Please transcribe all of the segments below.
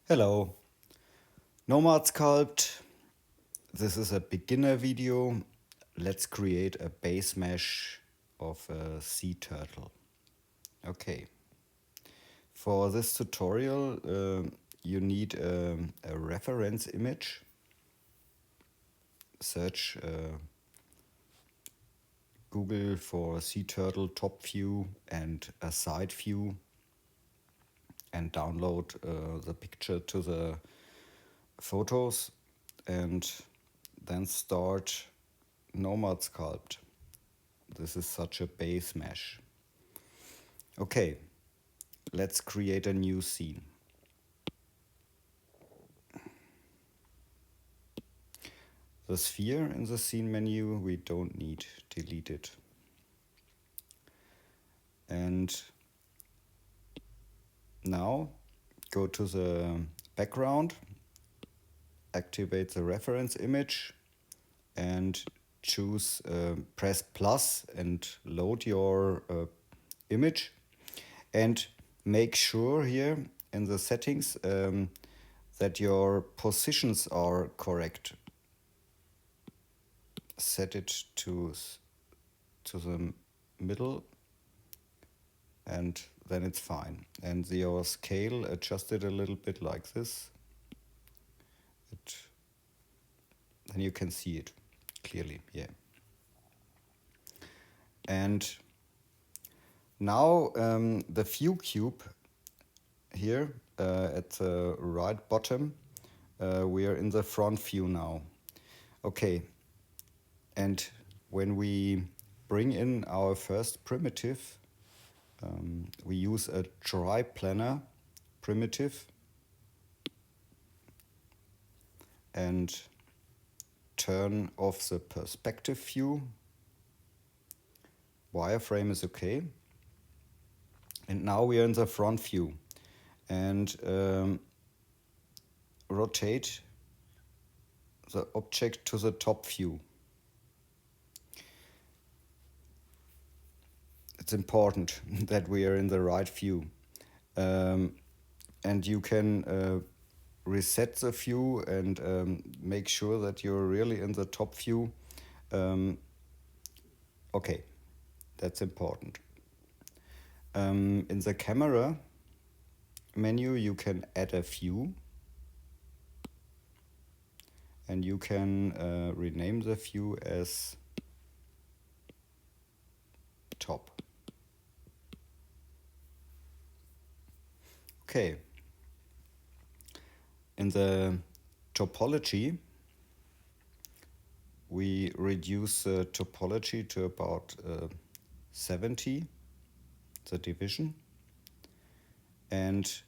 Hello, Nomad Sculpt. This is a beginner video. Let's create a base mesh of a sea turtle. Okay, for this tutorial you need a reference image. Search Google for sea turtle top view and a side view and download the picture to the photos and then start Nomad Sculpt. This is such a base mesh. Okay, let's create a new scene. The sphere in the scene menu we don't need, delete it. And now go to the background, activate the reference image and choose press plus and load your image, and make sure here in the settings that your positions are correct. Set it to the middle and then it's fine. And your scale, adjust it a little bit like this. Then you can see it clearly, yeah. And now the view cube here at the right bottom, we are in the front view now. Okay, and when we bring in our first primitive, we use a triplanar primitive and turn off the perspective view. Wireframe is okay. And now we are in the front view and rotate the object to the top view. It's important that we are in the right view. And you can reset the view and make sure that you're really in the top view. Okay, that's important. In the camera menu you can add a view and you can rename the view as top. Okay. In the topology, we reduce the topology to about 70, the division, and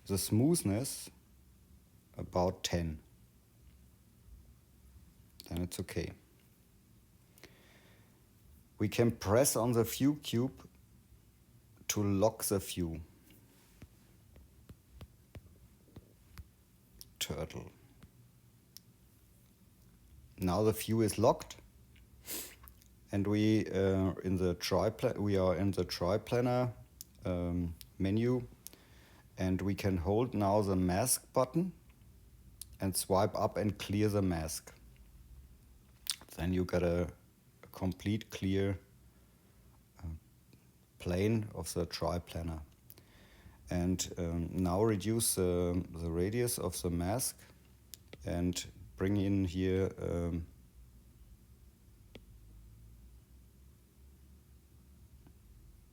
the smoothness about 10. Then it's okay. We can press on the view cube to lock the view. Turtle. Now the view is locked, and we are in the triplanar menu, and we can hold now the mask button and swipe up and clear the mask. Then you get a complete clear plane of the triplanar. And now reduce the radius of the mask and bring in here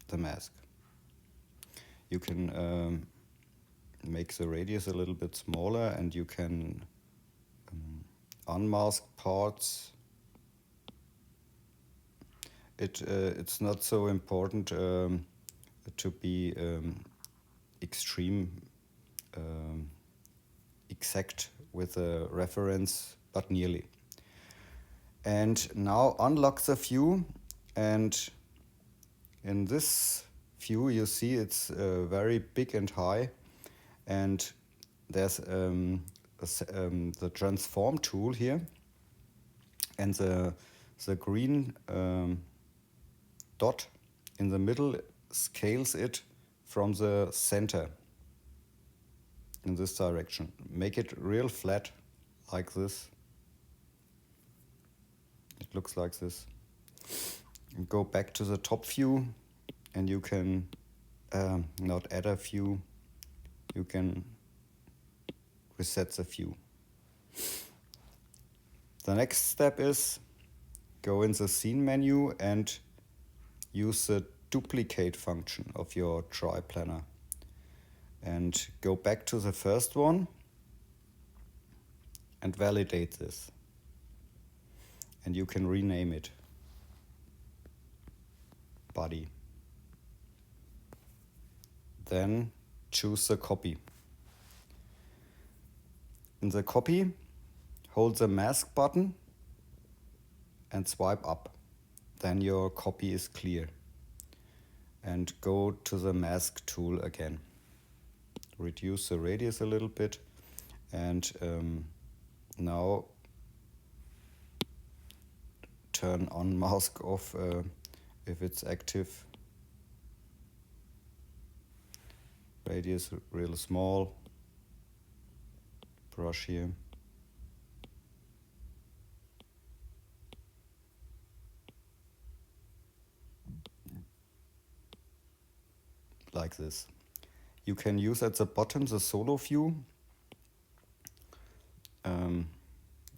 the mask. You can make the radius a little bit smaller and you can unmask parts. It's not so important to be extreme exact with a reference, but nearly. And now unlock the view, and in this view you see it's very big and high, and there's the transform tool here, and the green dot in the middle scales it from the center. in this direction. Make it real flat, like this. It looks like this. And go back to the top view, and you can not add a view, you can reset the view. The next step is go in the scene menu and use the duplicate function of your tri-planar. And go back to the first one and validate this. And you can rename it body. Then choose the copy. In the copy, hold the mask button and swipe up. Then your copy is clear. And go to the mask tool again. Reduce the radius a little bit, and now turn on mask off if it's active. Radius real small. Brush here. Like this. You can use at the bottom the solo view.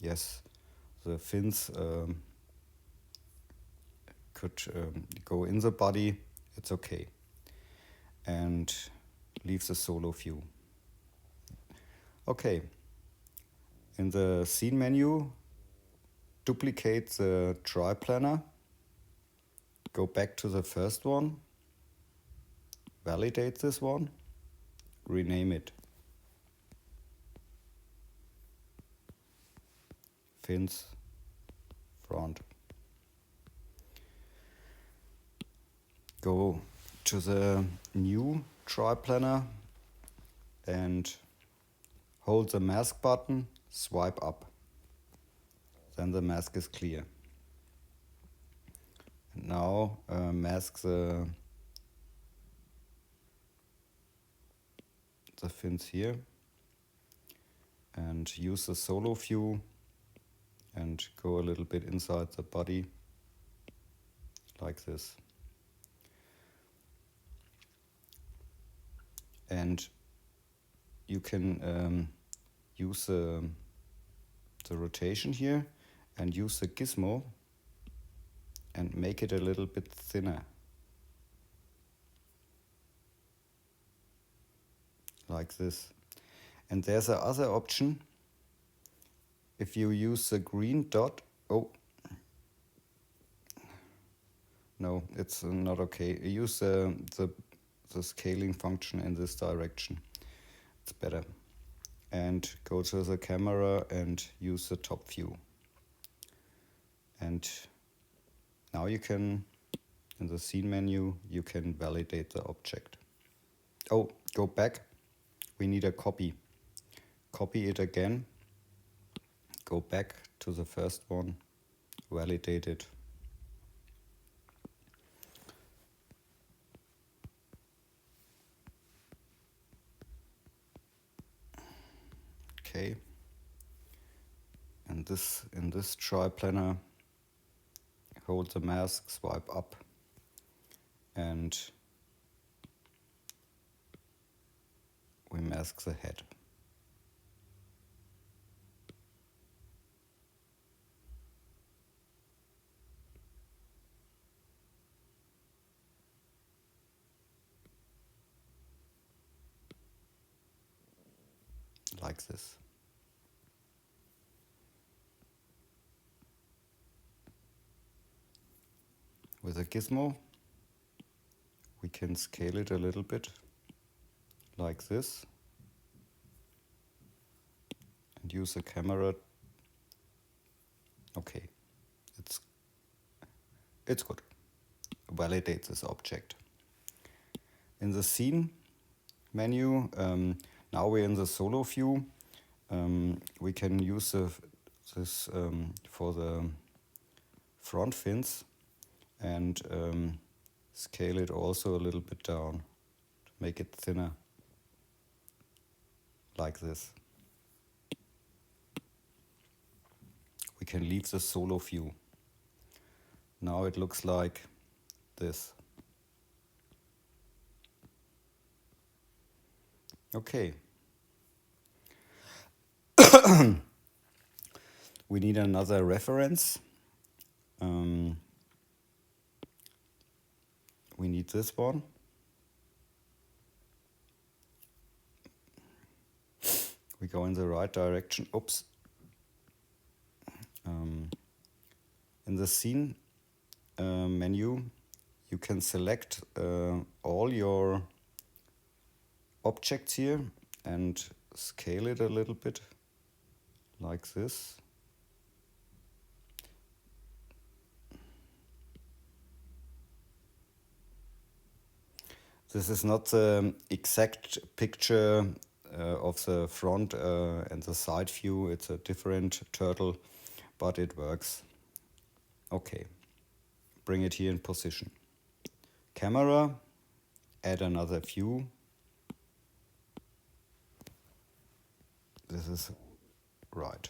Yes, the fins could go in the body, it's okay. And leave the solo view. Okay, in the scene menu, duplicate the tri-planar, go back to the first one, validate this one, rename it. Fins, front. Go to the new tri-planar and hold the mask button, swipe up. Then the mask is clear. And now mask the fins here and use the solo view and go a little bit inside the body like this. And you can use the rotation here and use the gizmo and make it a little bit thinner. Like this. And there's a other option. If you use the green dot, oh, no, it's not okay. Use the scaling function in this direction. It's better. And go to the camera and use the top view. And now you can, in the scene menu, you can validate the object. Oh, go back. We need a copy. Copy it again. Go back to the first one, validate it. Okay. And in this tri-planar, hold the mask, swipe up, and we mask the head. Like this. With a gizmo, we can scale it a little bit, like this, and use the camera. Okay, it's good. Validate this object. In the scene menu, now we're in the solo view. We can use this for the front fins and scale it also a little bit down to make it thinner, like this. We can leave the solo view. Now it looks like this. Okay. We need another reference. We need this one. We go in the right direction. Oops. In the scene menu, you can select all your objects here and scale it a little bit like this. This is not the exact picture of the front and the side view. It's a different turtle, but it works. Okay, bring it here in position. Camera, add another view. This is right.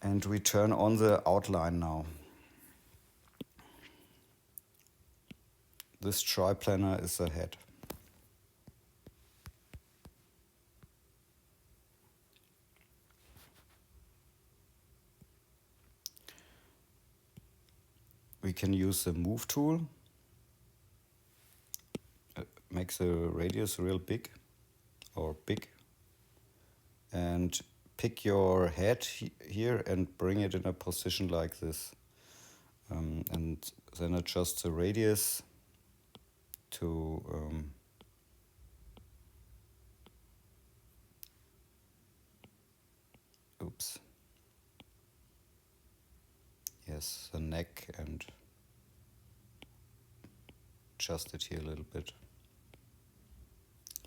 And we turn on the outline now. This triplanar is the head. We can use the move tool. Make the radius real big or big. And pick your head here and bring it in a position like this. And then adjust the radius to oops. Yes, the neck, and adjust it here a little bit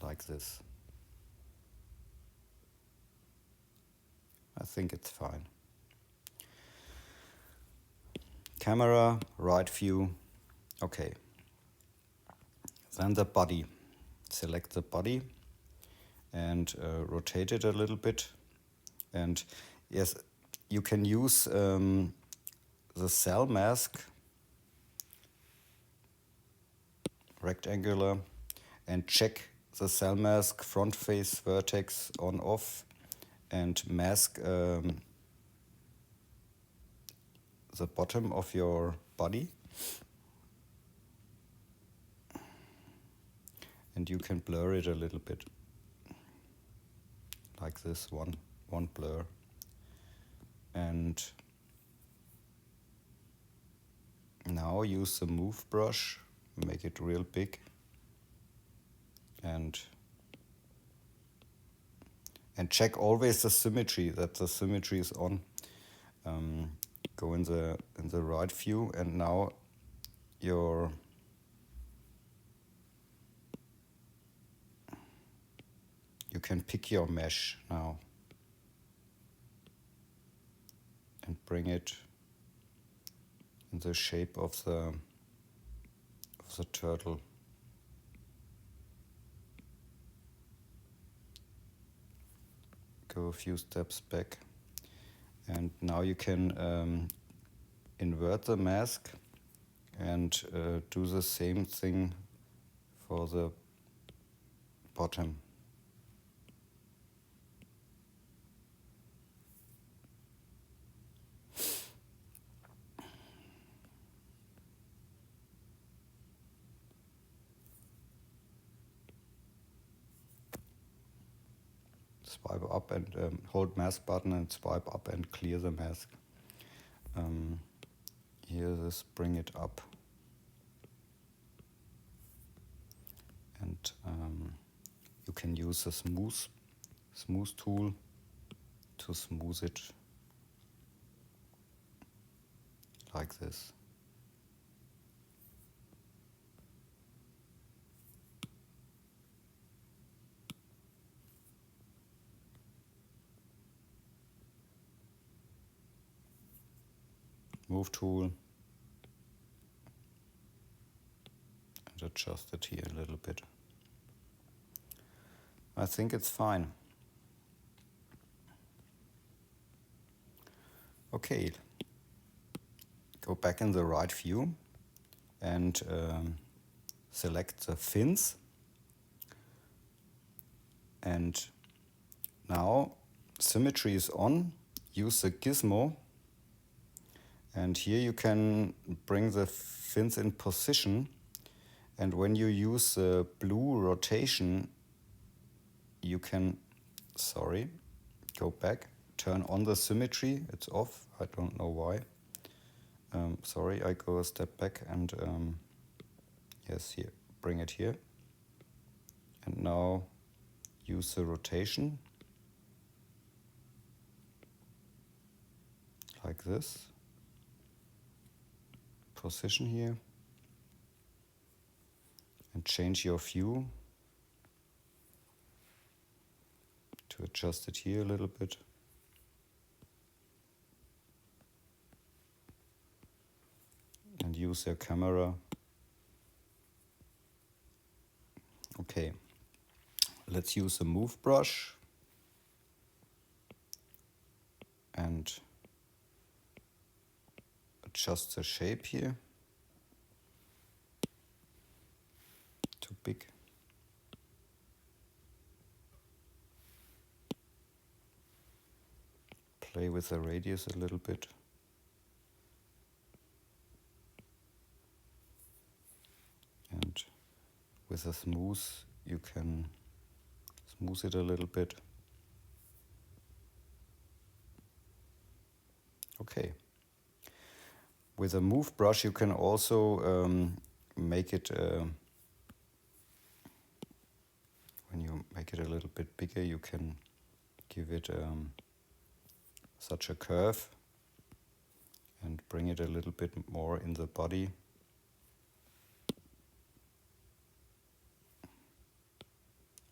like this. I think it's fine. Camera, right view. Okay. Then the body. Select the body and rotate it a little bit. And yes, you can use the cell mask, rectangular, and check the cell mask front face vertex on off and mask the bottom of your body. And you can blur it a little bit like this, one blur. And now use the move brush, make it real big, and check always the symmetry, that the symmetry is on. Go in the right view, and now you can pick your mesh now and bring it in the shape of the turtle. Go a few steps back, and now you can invert the mask and do the same thing for the bottom. Swipe up and hold mask button and swipe up and clear the mask. Here, this bring it up. And you can use the smooth tool to smooth it like this. Move tool, and adjust it here a little bit. I think it's fine. Okay, go back in the right view and select the fins. And now symmetry is on. Use the gizmo. And here you can bring the fins in position. And when you use the blue rotation, you can, go back, turn on the symmetry. It's off. I don't know why. I go a step back and yes, here, bring it here. And now use the rotation like this. Position here and change your view to adjust it here a little bit. And use your camera. Okay, let's use the move brush and adjust the shape here. Too big. Play with the radius a little bit. And with a smooth, you can smooth it a little bit. Okay. With a move brush, you can also make it, when you make it a little bit bigger, you can give it such a curve and bring it a little bit more in the body.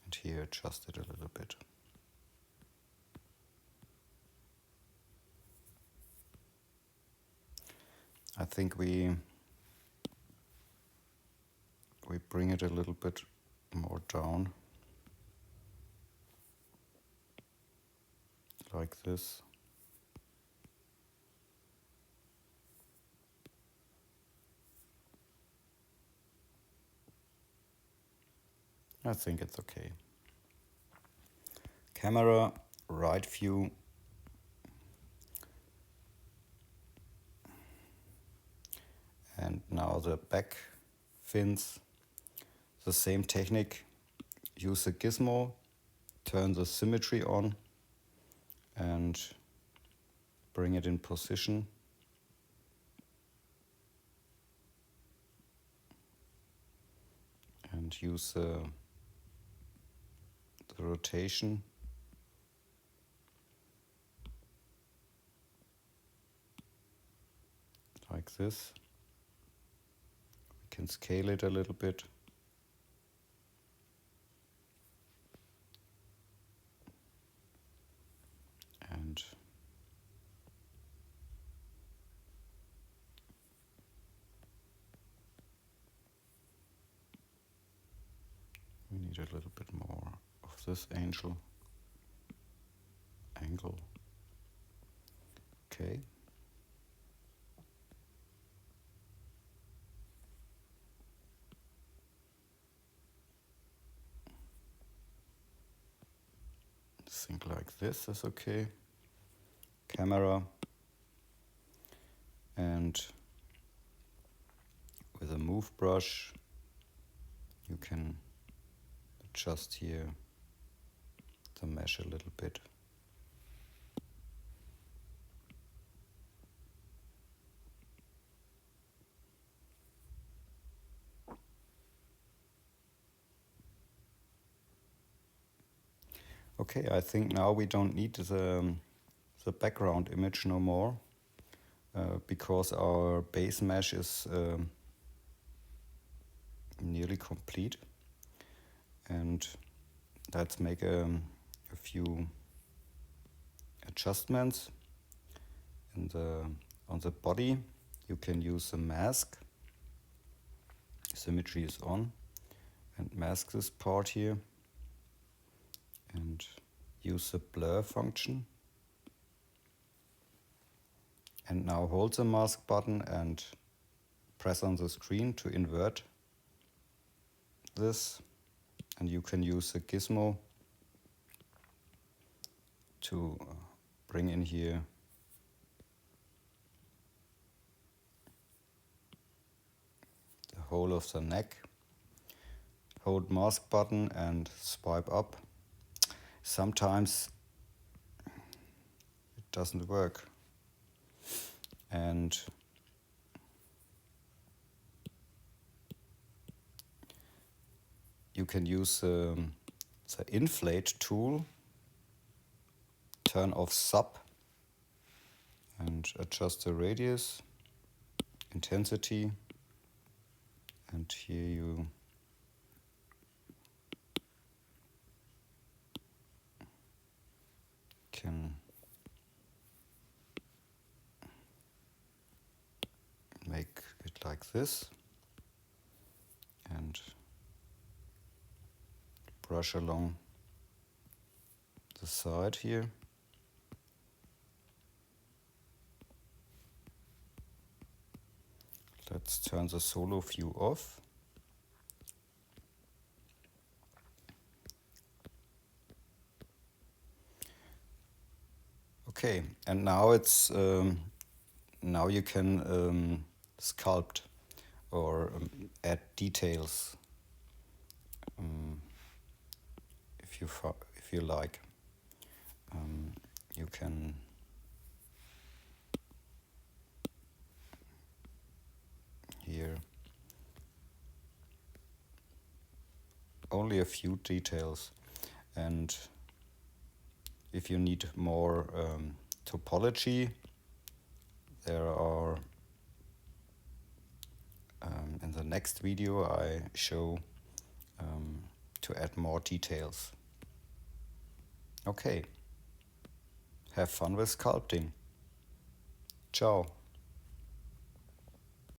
And here adjust it a little bit. I think we bring it a little bit more down, like this. I think it's okay. Camera, right view. And now the back fins, the same technique. Use the gizmo, turn the symmetry on and bring it in position. And use the rotation. Like this. We can scale it a little bit. And we need a little bit more of this angle. Okay. Think like this is okay. Camera. And with a move brush, you can adjust here the mesh a little bit. Okay, I think now we don't need the background image no more because our base mesh is nearly complete. And let's make a few adjustments. On the body, you can use a mask. Symmetry is on. And mask this part here. and use the blur function. And now hold the mask button and press on the screen to invert this. And you can use the gizmo to bring in here the whole of the neck. Hold mask button and swipe up. Sometimes it doesn't work. And you can use the inflate tool, turn off sub and adjust the radius, intensity, and here you can make it like this and brush along the side here. Let's turn the solo view off. Okay, and now it's now you can sculpt or add details if you like. You can here only a few details, and if you need more topology, there are in the next video I show to add more details. Okay, have fun with sculpting. Ciao.